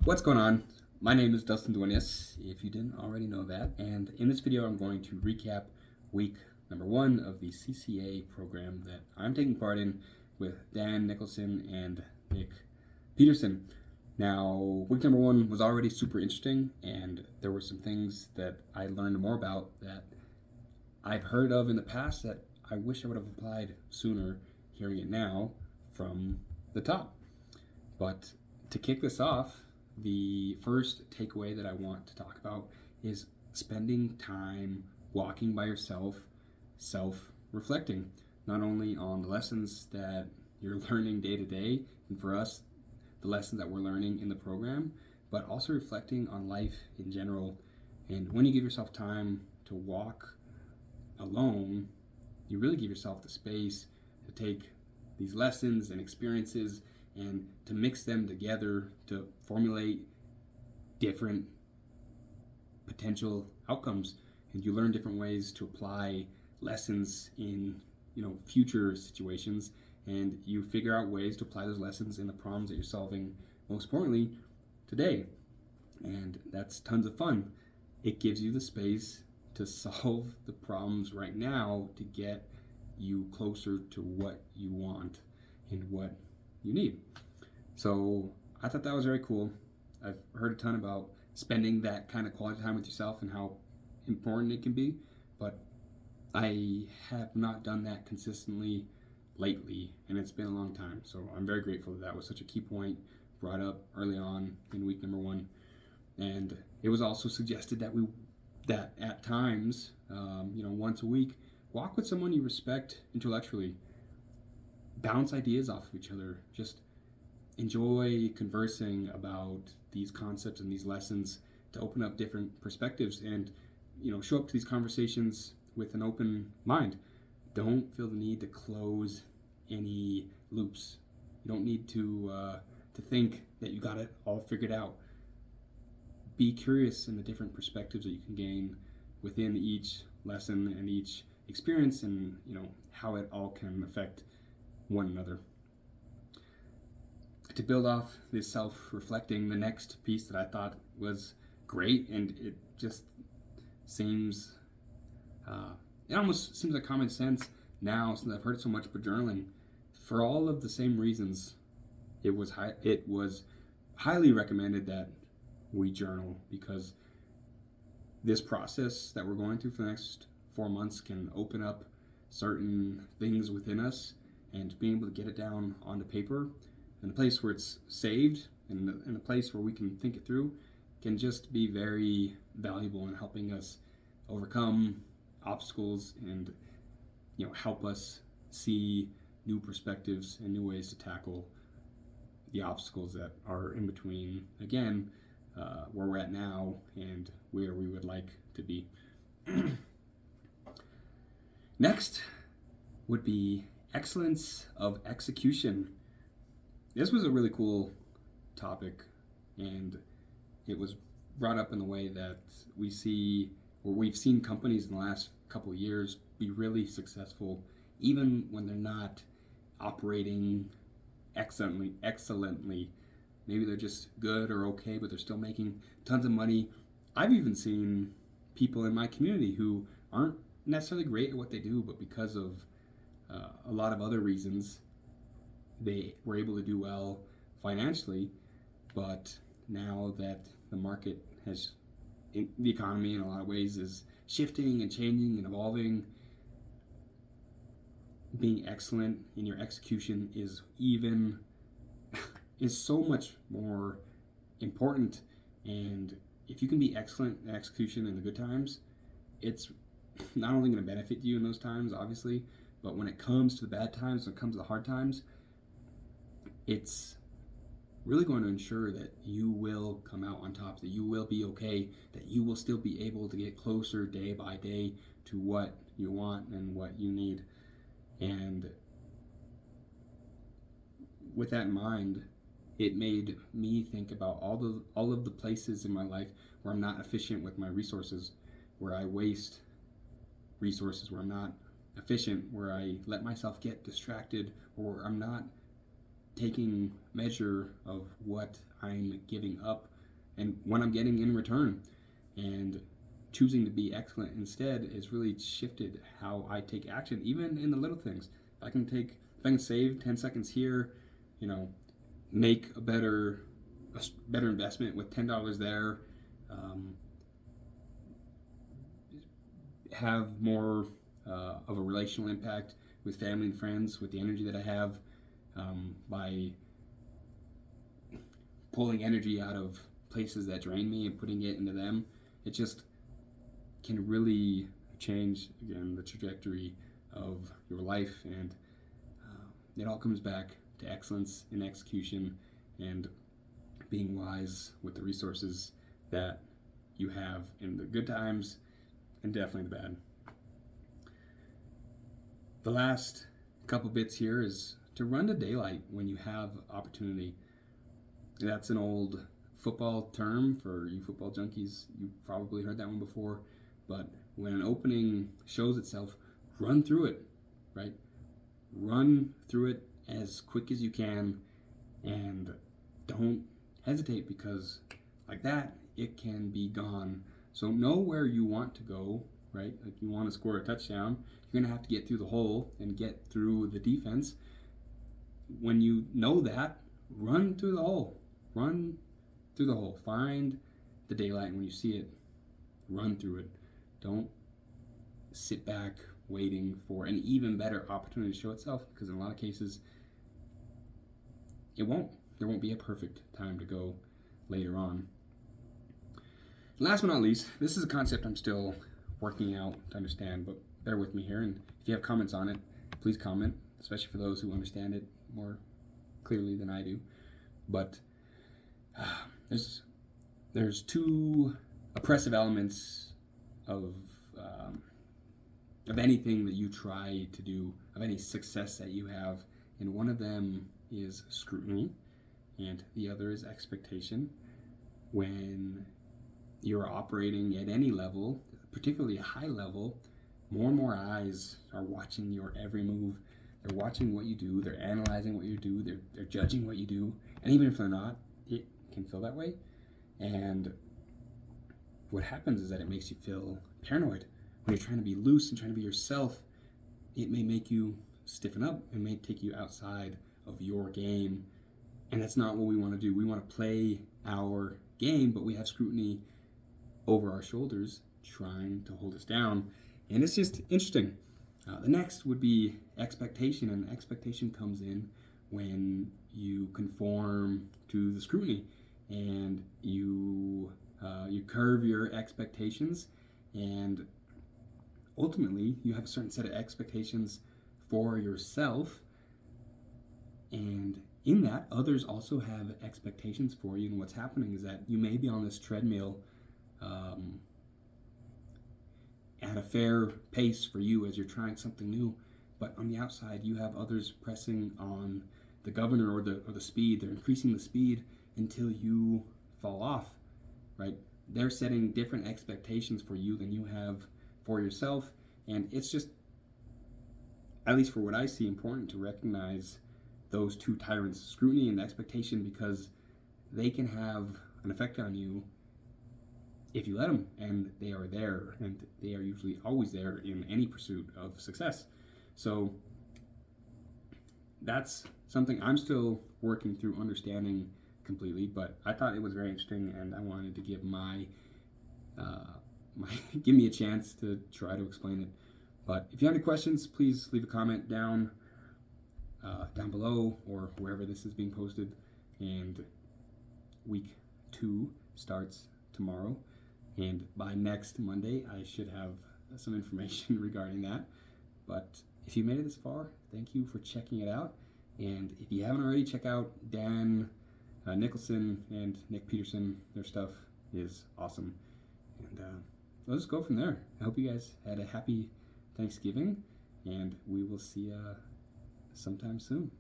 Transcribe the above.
What's going on? My name is Dustin Duenas, if you didn't already know that, and in this video I'm going to recap week number 1 of the CCA program that I'm taking part in with Dan Nicholson and Nick Peterson. Now, week number 1 was already super interesting, and there were some things that I learned more about that I've heard of in the past that I wish I would have applied sooner, hearing it now from the top. But to kick this off, the first takeaway that I want to talk about is spending time walking by yourself, self-reflecting, not only on the lessons that you're learning day to day, and for us, the lessons that we're learning in the program, but also reflecting on life in general. And when you give yourself time to walk alone, you really give yourself the space to take these lessons and experiences and to mix them together to formulate different potential outcomes. And you learn different ways to apply lessons in future situations, and you figure out ways to apply those lessons in the problems that you're solving, most importantly today. And that's tons of fun. It gives you the space to solve the problems right now to get you closer to what you want and what you need. So I thought that was very cool. I've heard a ton about spending that kind of quality time with yourself and how important it can be, but I have not done that consistently lately, and it's been a long time. So I'm very grateful that was such a key point brought up early on in week number 1. And it was also suggested that at times, once a week, walk with someone you respect intellectually, bounce ideas off of each other, just enjoy conversing about these concepts and these lessons to open up different perspectives, and show up to these conversations with an open mind. Don't feel the need to close any loops. You don't need to think that you got it all figured out. Be curious in the different perspectives that you can gain within each lesson and each experience, and how it all can affect one another. To build off this self-reflecting, the next piece that I thought was great, and it just seems, it almost seems like common sense now since I've heard it so much, but journaling, for all of the same reasons, it was highly recommended that we journal, because this process that we're going through for the next 4 months can open up certain things within us, and being able to get it down onto paper in a place where it's saved and in a place where we can think it through can just be very valuable in helping us overcome obstacles and help us see new perspectives and new ways to tackle the obstacles that are in between, again, where we're at now and where we would like to be. Next would be excellence of execution. This was a really cool topic, and it was brought up in the way that we've seen companies in the last couple of years be really successful, even when they're not operating excellently. Maybe they're just good or okay, but they're still making tons of money. I've even seen people in my community who aren't necessarily great at what they do, but because of a lot of other reasons, they were able to do well financially. But now that the market the economy in a lot of ways is shifting and changing and evolving, being excellent in your execution is so much more important. And if you can be excellent in execution in the good times, it's not only going to benefit you in those times, obviously, but when it comes to the bad times, when it comes to the hard times, it's really going to ensure that you will come out on top, that you will be okay, that you will still be able to get closer day by day to what you want and what you need. And with that in mind, it made me think about all of the places in my life where I'm not efficient with my resources, where I waste resources, where I'm not efficient, where I let myself get distracted, or I'm not taking measure of what I'm giving up and what I'm getting in return. And choosing to be excellent instead has really shifted how I take action, even in the little things. If I can save 10 seconds here, make a better investment with $10 there, have more of a relational impact with family and friends with the energy that I have, by pulling energy out of places that drain me and putting it into them. It just can really change, again, the trajectory of your life, and it all comes back to excellence in execution and being wise with the resources that you have in the good times and definitely the bad. The last couple bits here is to run to daylight when you have opportunity. That's an old football term for you football junkies. You've probably heard that one before. But when an opening shows itself, run through it, right? Run through it as quick as you can, and don't hesitate, because like that, it can be gone. So know where you want to go, right? Like, you want to score a touchdown, you're going to have to get through the hole and get through the defense. When you know that, run through the hole. Run through the hole. Find the daylight, and when you see it, run through it. Don't sit back waiting for an even better opportunity to show itself, because in a lot of cases, there won't be a perfect time to go later on. Last but not least, this is a concept I'm still working out to understand, but bear with me here, and if you have comments on it, please comment, especially for those who understand it more clearly than I do. But there's two oppressive elements of anything that you try to do, of any success that you have, and one of them is scrutiny, and the other is expectation. When you're operating at any level, particularly a high level, more and more eyes are watching your every move. They're watching what you do, they're analyzing what you do, they're judging what you do, and even if they're not, it can feel that way. And what happens is that it makes you feel paranoid. When you're trying to be loose and trying to be yourself, it may make you stiffen up. It may take you outside of your game, and that's not what we want to do. We want to play our game, but we have scrutiny over our shoulders trying to hold us down, and it's just interesting. The next would be expectation, and expectation comes in when you conform to the scrutiny, and you curve your expectations, and ultimately you have a certain set of expectations for yourself, and in that, others also have expectations for you. And what's happening is that you may be on this treadmill at a fair pace for you as you're trying something new, but on the outside you have others pressing on the governor or the speed. They're increasing the speed until you fall off, right? They're setting different expectations for you than you have for yourself, and it's just, at least for what I see, important to recognize those two tyrants, scrutiny and expectation, because they can have an effect on you if you let them, and they are there, and they are usually always there in any pursuit of success. So that's something I'm still working through understanding completely, but I thought it was very interesting, and I wanted to give give me a chance to try to explain it. But if you have any questions, please leave a comment down below or wherever this is being posted. And week 2 starts tomorrow, and by next Monday I should have some information regarding that. But if you made it this far, thank you for checking it out, and if you haven't already, check out Dan Nicholson and Nick Peterson. Their stuff is awesome, and let's go from there. I hope you guys had a happy Thanksgiving, and we will see you sometime soon.